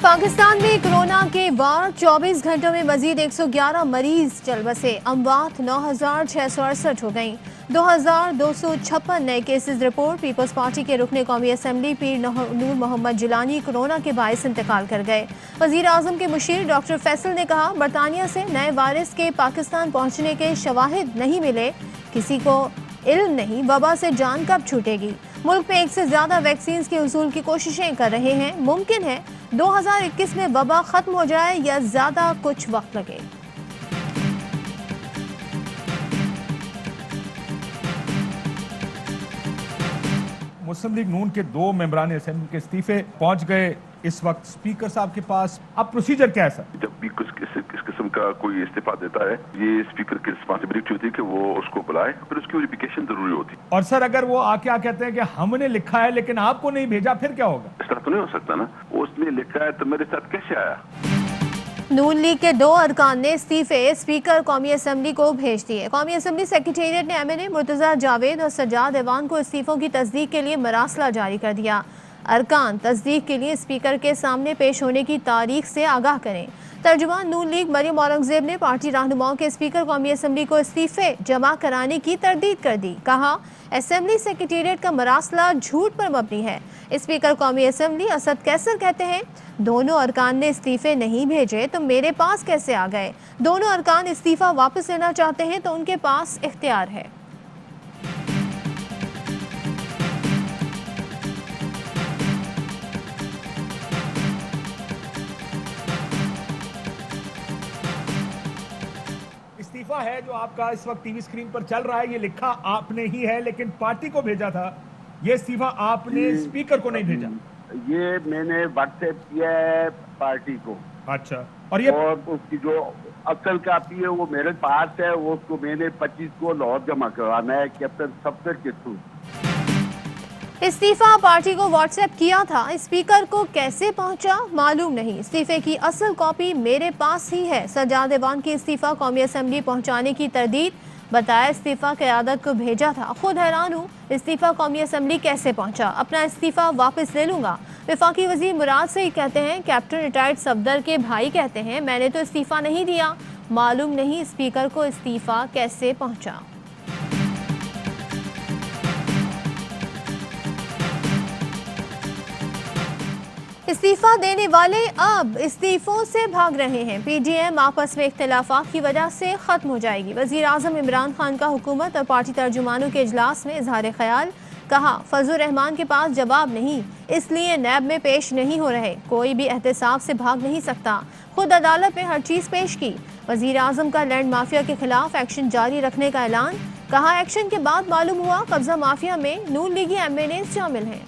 पाकिस्तान में कोरोना के बाद 24 घंटों में मजीद 111 मरीज चल बसे। अमवात 9,668 हो गई। 2,256 नए केसेस रिपोर्ट। पीपल्स पार्टी के रुकने कौमी असम्बली पीर नूर मोहम्मद जिलानी कोरोना के बायस इंतकाल कर गए। वजीर आजम के मुशीर डॉक्टर फैसल ने कहा, बरतानिया से नए वायरस के पाकिस्तान पहुँचने के शवाहिद नहीं मिले, किसी को इल्म नहीं वबा से जान कब छूटेगी। मुल्क में 1 से ज्यादा वैक्सीन के हुसूल की कोशिशें कर रहे हैं। मुमकिन है 2021 में वबा खत्म हो जाए या ज्यादा कुछ वक्त लगे। मुस्लिम लीग नून के 2 मेंबरान असेंबली के इस्तीफे पहुंच गए इस वक्त स्पीकर साहब के पास। अब प्रोसीजर क्या है सर? जब भी कुछ इस किस्म का कोई इस्तीफा देता है, ये स्पीकर की रिस्पांसिबिलिटी होती है कि वो उसको बुलाए, फिर उसकी वेरिफिकेशन जरूरी होती है। और सर अगर वो आके कहते हैं कि हमने लिखा है लेकिन आपको नहीं भेजा, फिर क्या होगा? इस तरह तो नहीं हो सकता ना, उसने लिखा है तो मेरे साथ कैसे आया? नून लीग के 2 अरकान ने इस्तीफे स्पीकर कौमी असम्बली को भेज दिए। कौमी असम्बली सेक्रेटेरिएट ने MNA मुर्तजा जावेद और सज्जाद ऐवान को इस्तीफों की तस्दीक के लिए मरासला जारी कर दिया। अरकान तस्दीक के लिए स्पीकर के सामने पेश होने की तारीख से आगाह करें। तर्जुमान नून लीग मरियम औरंगजेब ने पार्टी रहनुमाओं के स्पीकर कौमी असम्बली को इस्तीफे जमा कराने की तरदीद कर दी। कहा, असम्बली सेक्रेटेरिएट का मरासला झूठ पर मबनी है। स्पीकर कौमी असम्बली असद कैसर कहते हैं, दोनों अरकान ने इस्तीफे नहीं भेजे तो मेरे पास कैसे आ गए? दोनों अरकान इस्तीफा वापस लेना चाहते हैं तो उनके पास इख्तियार है। इस्तीफा है जो आपका इस वक्त टीवी स्क्रीन पर चल रहा है, ये लिखा आपने ही है लेकिन पार्टी को भेजा था। ये इस्तीफा आपने स्पीकर को नहीं भेजा। ये मैंने व्हाट्सएप किया है पार्टी को। अच्छा, और उसकी जो असल कापी है वो मेरे पास है। वो उसको मैंने 25 को लाहौर जमा करवाना है कैप्टन सफदर के थ्रू। इस्तीफा पार्टी को व्हाट्सएप किया था, स्पीकर को कैसे पहुंचा मालूम नहीं। इस्तीफे की असल कॉपी मेरे पास ही है। सज्जाद ऐवान की इस्तीफा कौमी असम्बली पहुंचाने की तरदीद, बताया इस्तीफा क़यादत को भेजा था। खुद हैरान हूँ इस्तीफा कौमी असम्बली कैसे पहुंचा, अपना इस्तीफा वापस ले लूंगा। वफाकी वजीर मुराद से ही कहते हैं, कैप्टन रिटायर्ड सफदर के भाई कहते हैं, मैंने तो इस्तीफा नहीं दिया, मालूम नहीं स्पीकर को इस्तीफा कैसे पहुंचा। इस्तीफा देने वाले अब इस्तीफों से भाग रहे हैं। PDM आपस में इख्तिलाफात की वजह से खत्म हो जाएगी। वजीर आजम इमरान खान का हुकूमत और पार्टी तर्जुमानों के इजलास में इजहार ख्याल। कहा, फजलुर रहमान के पास जवाब नहीं, इसलिए नैब में पेश नहीं हो रहे। कोई भी एहतसाब से भाग नहीं सकता। खुद अदालत में हर चीज़ पेश की। वजीर आजम का लैंड माफिया के खिलाफ एक्शन जारी रखने का ऐलान। कहा, एक्शन के बाद मालूम हुआ कब्जा माफिया में नून लीगी MNA शामिल हैं।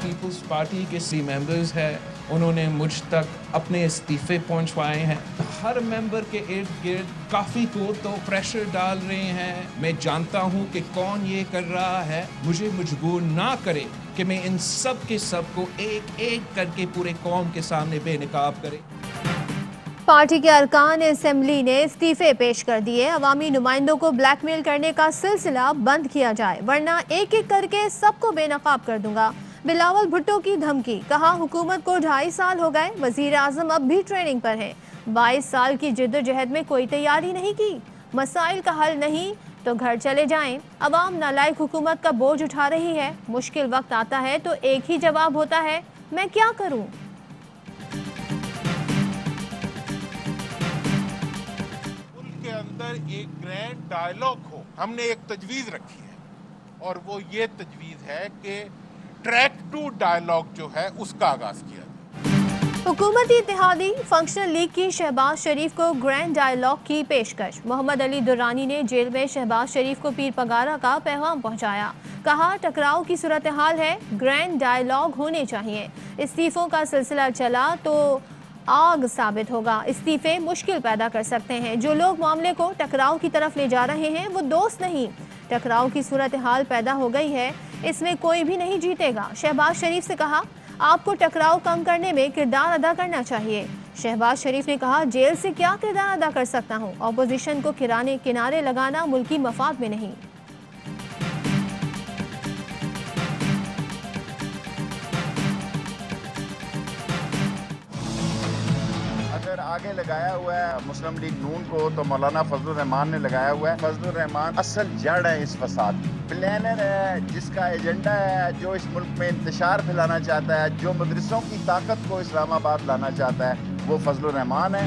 पीपल्स पार्टी के सी मेंबर्स हैं, उन्होंने मुझ तक अपने इस्तीफे पहुंचवाए हैं। हर मेंबर के इर्द गिर्द काफ़ी तो प्रेशर डाल रहे हैं। मैं जानता हूं कि कौन ये कर रहा है। मुझे मजबूर ना करे कि मैं इन सब के सब को एक एक करके पूरे कौम के सामने बेनकाब करे। पार्टी के अरकान असेंबली ने इस्तीफे पेश कर दिए। अवामी नुमाइंदों को ब्लैकमेल करने का सिलसिला बंद किया जाए, वरना एक एक करके सबको बेनकाब कर दूंगा। बिलावल भुट्टो की धमकी। कहा, हुकूमत को 2.5 साल हो गए, वजीर आजम अब भी ट्रेनिंग पर हैं। 22 साल की जिद्दोजहद में कोई तैयारी नहीं की। मसाइल का हल नहीं तो घर चले जाएं। अवाम नालायक हुकूमत का बोझ उठा रही है। मुश्किल वक्त आता है तो एक ही जवाब होता है, मैं क्या करूं। के अंदर एक ग्रैंड डायलॉग हो, हमने एक तजवीज रखी है और वो ये तजवीज है कि ट्रैक टू डायलॉग जो है उसका आगाज किया। हुकूमती इत्तेहादी फंक्शनल लीग की शहबाज शरीफ को ग्रैंड डायलॉग की पेशकश। मोहम्मद अली दुर्रानी ने जेल में शहबाज शरीफ को पीर पगारा का पैगाम पहुंचाया। कहा, टकराव की सूरत हाल है, ग्रैंड डायलॉग होने चाहिए। इस्तीफों का सिलसिला चला तो आग साबित होगा। इस्तीफे मुश्किल पैदा कर सकते हैं। जो लोग मामले को टकराव की तरफ ले जा रहे हैं वो दोस्त नहीं। टकराव की सूरत हाल पैदा हो गई है, इसमें कोई भी नहीं जीतेगा। शहबाज शरीफ से कहा, आपको टकराव कम करने में किरदार अदा करना चाहिए। शहबाज शरीफ ने कहा, जेल से क्या किरदार अदा कर सकता हूं, ऑपोजिशन को किनारे लगाना मुल्की मफाद में नहीं। अगर आगे लगाया हुआ है मुस्लिम लीग नून को तो मौलाना फजलुर रहमान ने लगाया हुआ है। फजलुर रहमान असल जड़ है इस फसाद की, प्लानर है, जिसका एजेंडा है, जो इस मुल्क में इंतशार फैलाना चाहता है, जो मदरसों की ताकत को इस्लामाबाद लाना चाहता है, वो फजलुर रहमान है।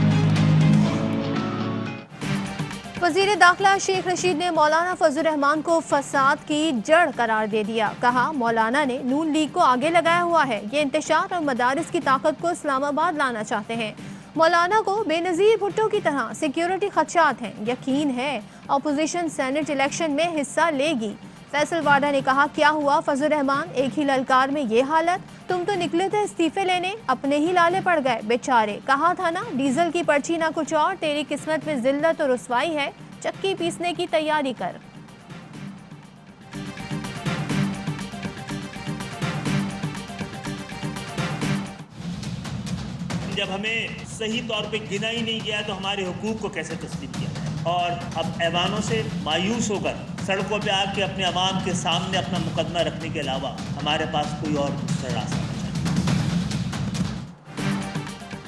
वजीर दाखिला शेख रशीद ने मौलाना फजलुर रहमान को फसाद की जड़ करार दे दिया। कहा, मौलाना ने नून लीग को आगे लगाया हुआ है, ये इंतशार और मदारिस की ताकत को इस्लामाबाद लाना चाहते हैं। मौलाना को बेनज़ीर भुट्टो की तरह सिक्योरिटी खदशात हैं, यकीन है अपोजिशन सेनेट इलेक्शन में हिस्सा लेगी। फैसल वाडा ने कहा, क्या हुआ फजलुर रहमान, एक ही ललकार में ये हालत, तुम तो निकले थे इस्तीफे लेने, अपने ही लाले पड़ गए बेचारे। कहा था ना डीजल की पर्ची ना कुछ और, तेरी किस्मत में जिल्लत और रुसवाई है, चक्की पीसने की तैयारी कर। जब हमें सही तौर पे गिना ही नहीं गया तो हमारे हुकूक को कैसे तस्लीम किया जाए। और अब ऐवानों से मायूस होकर सड़कों पे आके अपने अवाम के सामने अपना मुकदमा रखने के अलावा हमारे पास कोई और दूसरा रास्ता नहीं।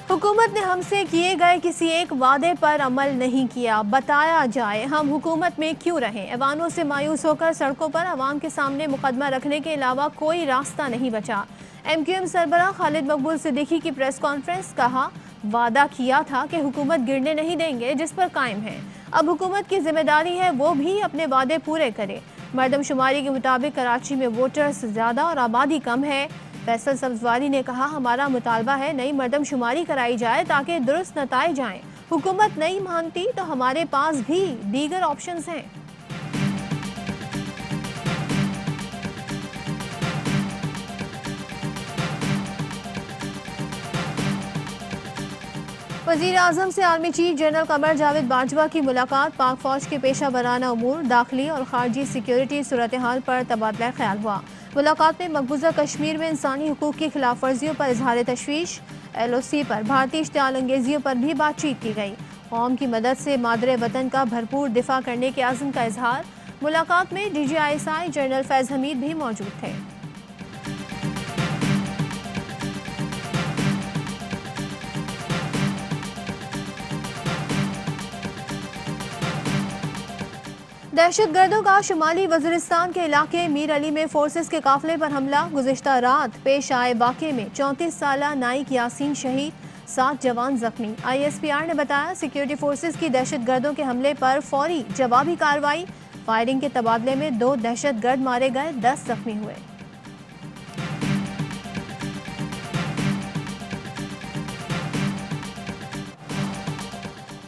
हुकूमत ने हमसे किए गए किसी एक वादे पर अमल नहीं किया, बताया जाए हम हुकूमत में क्यों रहें। ऐवानों से मायूस होकर सड़कों पर अवाम के सामने मुकदमा रखने के अलावा कोई रास्ता नहीं बचा। MQM सरबराह खालिद मकबूल सिद्दीकी की प्रेस कॉन्फ्रेंस, कहा, वादा किया था कि हुकूमत गिरने नहीं देंगे, जिस पर कायम है। अब हुकूमत की जिम्मेदारी है वो भी अपने वादे पूरे करे। मरदमशुमारी के मुताबिक कराची में वोटर्स ज़्यादा और आबादी कम है। फैसल सब्जवारी ने कहा, हमारा मुतालबा है नई मरदमशुमारी कराई जाए ताकि दुरुस्त नताइज आएँ। हुकूमत नहीं मानती तो हमारे पास भी दीगर ऑप्शंस हैं। वज़ीर आज़म से army chief general Qamar Javed Bajwa की मुलाकात, पाक फौज के पेशा वराना उमूर, दाखिली और खारजी सिक्योरिटी सूरत हाल पर तबादला ख्याल हुआ। मुलाकात में मकबूजा कश्मीर में इंसानी हुकूक की खिलाफ वर्जियों पर इजहार तशवीश, LOC पर भारतीय इश्तियाल अंगेजियों पर भी बातचीत की गई। कौम की मदद से मादरे वतन का भरपूर दिफा करने के आज़म का इजहार। मुलाकात में DGISI जनरल फैज़ हमीद भी मौजूद थे। दहशतगर्दों का शुमाली वज़ीरिस्तान के इलाके मीर अली में फोर्सेस के काफिले पर हमला। गुज़िश्ता रात पेश आए वाक़े में 34 साला नाइक यासीन शहीद, 7 जवान जख्मी। ISPR ने बताया, सिक्योरिटी फोर्सेस की दहशतगर्दों के हमले पर फौरी जवाबी कार्रवाई। फायरिंग के तबादले में 2 दहशतगर्द मारे गए, 10 जख्मी हुए।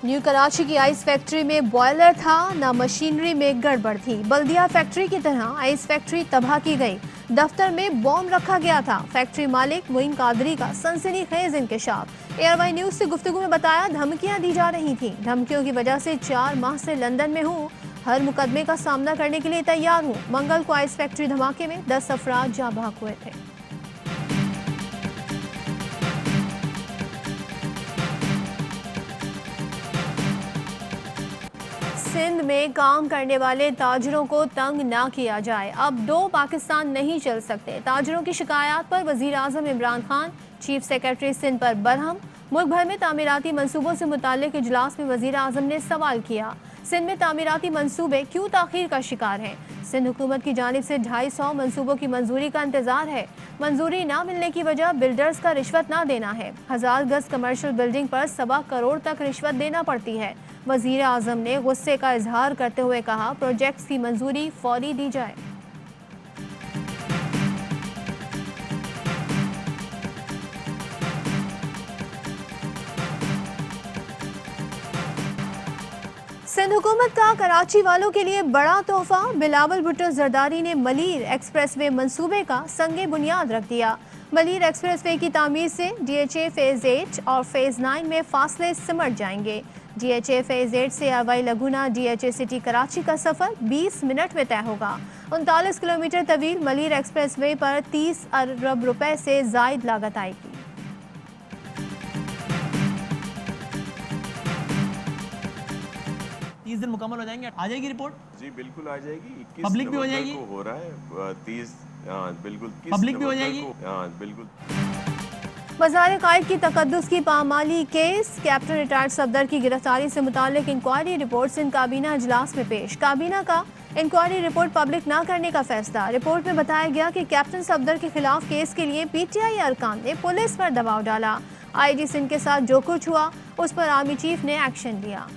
न्यू कराची की आइस फैक्ट्री में बॉयलर था, ना मशीनरी में गड़बड़ थी। बल्दिया फैक्ट्री की तरह आइस फैक्ट्री तबाह की गई। दफ्तर में बॉम्ब रखा गया था। फैक्ट्री मालिक मोइन कादरी का सनसनीखेज इंकशाफ। ARY न्यूज से गुफ्तगू में बताया, धमकियां दी जा रही थी। धमकियों की वजह से 4 माह से लंदन में हूँ, हर मुकदमे का सामना करने के लिए तैयार हूँ। मंगल को आइस फैक्ट्री धमाके में 10 अफराद जाँ बहक हुए थे। सिंध में काम करने वाले ताजरों को तंग ना किया जाए, अब 2 पाकिस्तान नहीं चल सकते। ताजरों की शिकायत पर वज़ीर आज़म इमरान खान चीफ सेक्रेटरी सिंध पर बरहम। मुल्क भर में तामीराती मंसूबों से मुताल्लिक इजलास में वज़ीर आज़म ने सवाल किया, सिंध में तामीराती मंसूबे क्यों ताख़ीर का शिकार हैं। सिंध हुकूमत की जानिब से 250 मंसूबों की मंजूरी का इंतजार है। मंजूरी ना मिलने की वजह बिल्डर्स का रिश्वत ना देना है। 1000 गज कमर्शियल बिल्डिंग पर 1.25 करोड़ तक रिश्वत देना पड़ती है। वज़ीर आज़म ने गुस्से का इजहार करते हुए कहा, प्रोजेक्ट्स की मंजूरी फौरी दी जाए। सिंध हुकूमत का कराची वालों के लिए बड़ा तोहफा। बिलावल भुट्टो जरदारी ने मलीर एक्सप्रेसवे मंसूबे का संगे बुनियाद रख दिया। मलीर एक्सप्रेसवे की तामीर से DHA फेज़ 8 और फेज़ 9 में फासले सिमट जाएंगे। DHA फेज़ 8 से अरवाई लगुना DHA सिटी कराची का सफ़र 20 मिनट में तय होगा। 39 किलोमीटर तवील मलीर एक्सप्रेसवे पर 30 अरब रुपए से ज़ायद लागत आएगी। दिन मुकम्मल हो जाएंगे? आ जाएगी रिपोर्ट? जी बिल्कुल आ जाएगी। 21 पब्लिक भी हो जाएगी? को हो रहा है 30 बिल्कुल पब्लिक भी हो जाएगी? बिल्कुल। वज़ार कायद की तकद्दुस की पामाली केस, कैप्टन रिटायर्ड सफदर की गिरफ्तारी से मुताल्लिक इंक्वायरी रिपोर्ट इन काबीना इजलास में पेश। काबीना का इंक्वायरी रिपोर्ट पब्लिक न करने का फैसला। रिपोर्ट में बताया गया कि कैप्टन सफदर के खिलाफ केस के लिए पीटीआई अरकान ने पुलिस पर दबाव डाला। आईजी सिंध के साथ जो कुछ हुआ उस पर आर्मी चीफ ने एक्शन लिया।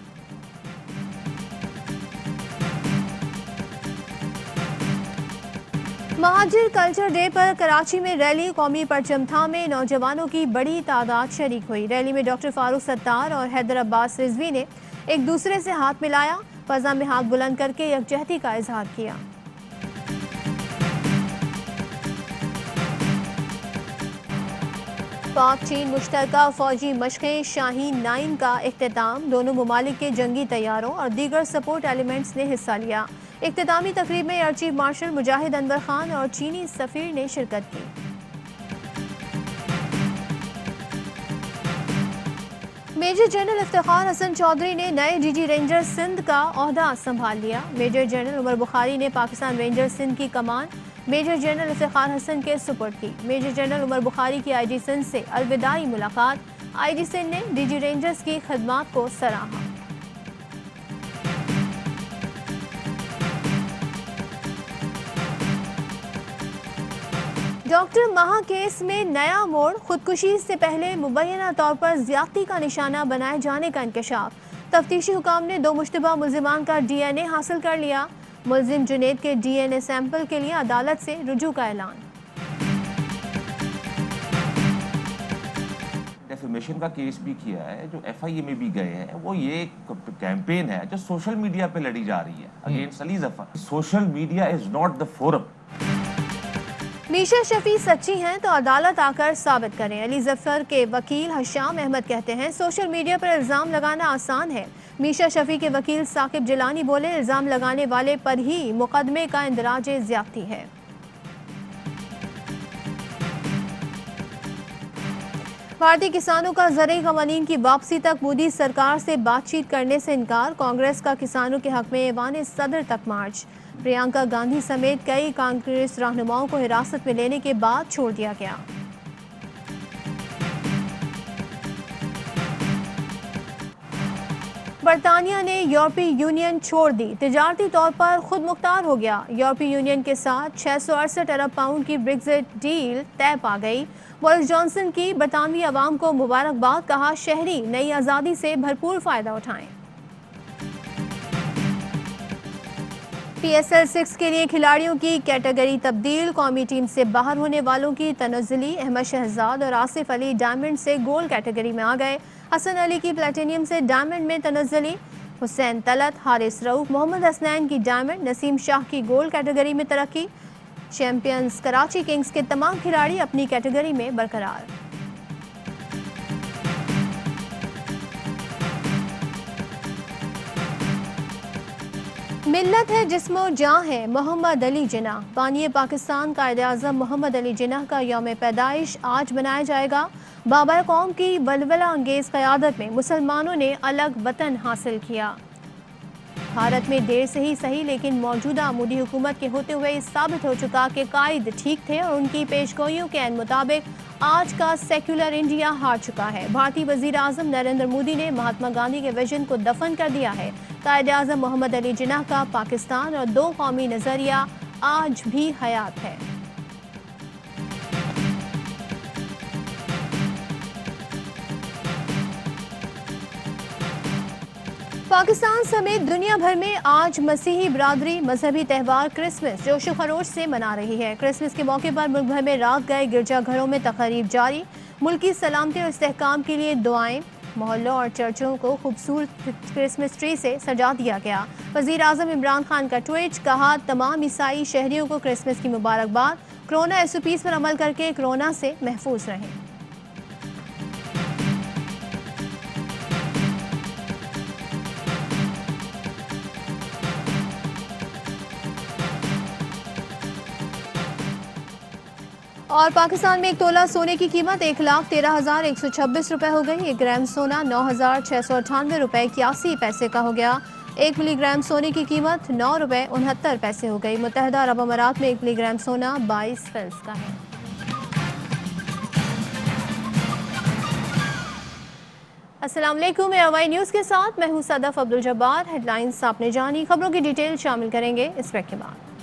महाजिर कल्चर डे पर कराची में रैली, कौमी परचम थामे नौजवानों की बड़ी तादाद शरीक हुई। रैली में डॉक्टर फारूक सत्तार और हैदर अब्बास रिजवी ने एक दूसरे से हाथ मिलाया, फजा में हाथ बुलंद करके यकजहती का इजहार किया। पाक चीन मुश्तरका फौजी मशक़ें शाहीन 9 का इख्तिताम। दोनों ममालिक के जंगी तैयारों और दीगर सपोर्ट एलिमेंट्स ने हिस्सा लिया। इख्तितामी तकरीब में एयर चीफ मार्शल मुजाहिद अनवर खान और चीनी सफीर ने शिरकत की। मेजर जनरल इफ्तिखार हसन चौधरी ने नए डीजी रेंजर सिंध का ओहदा संभाल लिया। मेजर जनरल उमर बुखारी ने पाकिस्तान रेंजर सिंध की कमान मेजर जनरल इफ्तिखार हसन के सुपुर्द की। मेजर जनरल उमर बुखारी की आईजी सिंध से अलविदाई मुलाकात। आईजी सिंध ने डीजी रेंजर्स की खिदमात को सराहा। डॉक्टर महा केस में नया मोड़, खुदकुशी से पहले मुबैना तौर पर ज्यादती का निशाना बनाए जाने का इंकशाफ। तफ्तीशी हुकाम ने 2 मुश्तबा मुल्जिमान का डीएनए हासिल कर लिया। मुल्जिम जुनेद के डीएनए सैंपल के लिए अदालत से रुजू का ऐलान। डेफेमेशन का केस भी किया है, जो एफआईए में भी गए हैं। वो ये कैंपेन है जो सोशल मीडिया पे लड़ी जा रही है against Ali Zafar. Social media is not the forum. Meesha Shafi सच्ची हैं तो अदालत आकर साबित करें। अली जफर के वकील हशाम अहमद कहते हैं सोशल मीडिया पर इल्जाम लगाना आसान है। मीशा शफी के वकील साकिब जिलानी बोले इल्जाम लगाने वाले पर ही मुकदमे का इंदराज ज्यादती है। भारतीय किसानों का ज़रई क़वानीन की वापसी तक मोदी सरकार से बातचीत करने से इनकार। कांग्रेस का किसानों के हक में ऐवान सदर तक मार्च। प्रियंका गांधी समेत कई कांग्रेस रहनुमाओं को हिरासत में लेने के बाद छोड़ दिया गया। बरतानिया ने यूरोपीय यूनियन छोड़ दी, तिजारती तौर पर खुद मुख्तार हो गया। यूरोपीय यूनियन के साथ 668 अरब पाउंड की ब्रेक्जिट डील तय पा गई। बोरिस जॉनसन की बरतानवी अवाम को मुबारकबाद, कहा शहरी नई आज़ादी से भरपूर फ़ायदा उठाएं। PSL 6 के लिए खिलाड़ियों की कैटेगरी तब्दील, कौमी टीम से बाहर होने वालों की तनज़्ज़ुली। अहमद शहजाद और आसिफ अली डायमंड से गोल्ड कैटेगरी में आ गए। हसन अली की प्लेटिनियम से डायमंड में तनज़्ज़ुली। हुसैन तलत, हारिस रऊफ, मोहम्मद हसनैन की डायमंड, नसीम शाह की गोल्ड कैटेगरी में तरक्की। चैंपियंस कराची किंग्स के तमाम खिलाड़ी अपनी कैटेगरी में बरकरार। मिल्लत है जिस्मो जाँ है मोहम्मद अली जिन्ना। बानिए पाकिस्तान कायद-ए-आज़म मोहम्मद अली जिन्ना का यौम पैदाइश आज मनाया जाएगा। बाबर कौम की वलवला अंगेज क़यादत में मुसलमानों ने अलग वतन हासिल किया। भारत में देर से ही सही लेकिन मौजूदा मोदी हुकूमत के होते हुए साबित हो चुका कि कायद ठीक थे और उनकी पेशगोइयों के मुताबिक आज का सेक्युलर इंडिया हार चुका है। भारतीय वजीर आज़म नरेंद्र मोदी ने महात्मा गांधी के विजन को दफन कर दिया है। कायद आज़म मोहम्मद अली जिन्ना का पाकिस्तान और 2 कौमी नजरिया आज भी हयात है। पाकिस्तान समेत दुनिया भर में आज मसीही बिरादरी मजहबी त्यौहार क्रिसमस जोशो खरोश से मना रही है। क्रिसमस के मौके पर मुल्क भर में रात गए गिरजाघरों में तकरीब जारी। मुल्क की सलामती और इस्तेहकाम के लिए दुआएं। मोहल्लों और चर्चों को खूबसूरत क्रिसमस ट्री से सजा दिया गया। वजीर आज़म इमरान खान का ट्वीट, कहा तमाम ईसाई शहरियों को क्रिसमस की मुबारकबाद। कोरोना SOPs पर अमल करके कोरोना से महफूज रहें। और पाकिस्तान में 1 तोला सोने की कीमत 1,13,126 रुपये हो गई। 1 ग्राम सोना 9,698 रुपये 81 पैसे का हो गया। 1 मिलीग्राम सोने की कीमत 9 रुपये 69 पैसे हो गई। मुत्तहदा अरब अमारात में 1 मिलीग्राम सोना 22 फिल्स का है। अस्सलाम वालेकुम, एयरवाई न्यूज़ के साथ मैं हूं सदफ अब्दुल जब्बार। हेडलाइंस आपने जानी, खबरों की डिटेल शामिल करेंगे इस ब्रेक के बाद।